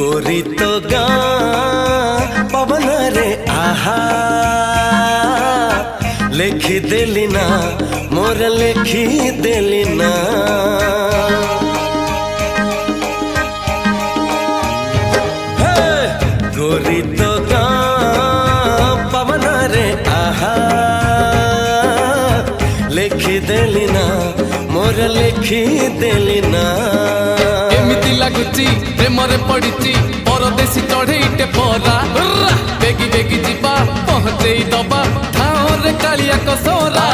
गोरी तो गाँ पवन रे आहा लिखी देली ना मोर लिखी देली ना गोरी तो गाँ पवन रे आहा लिखी देली ना मोर लिखी देली ना एमिति लागुची प्रेमरे पड़िची परदेशी चढ़ेईटे परा बेगी बेगी जीवा पहुँचई दबा ठाओ रे कालिया कसोरा।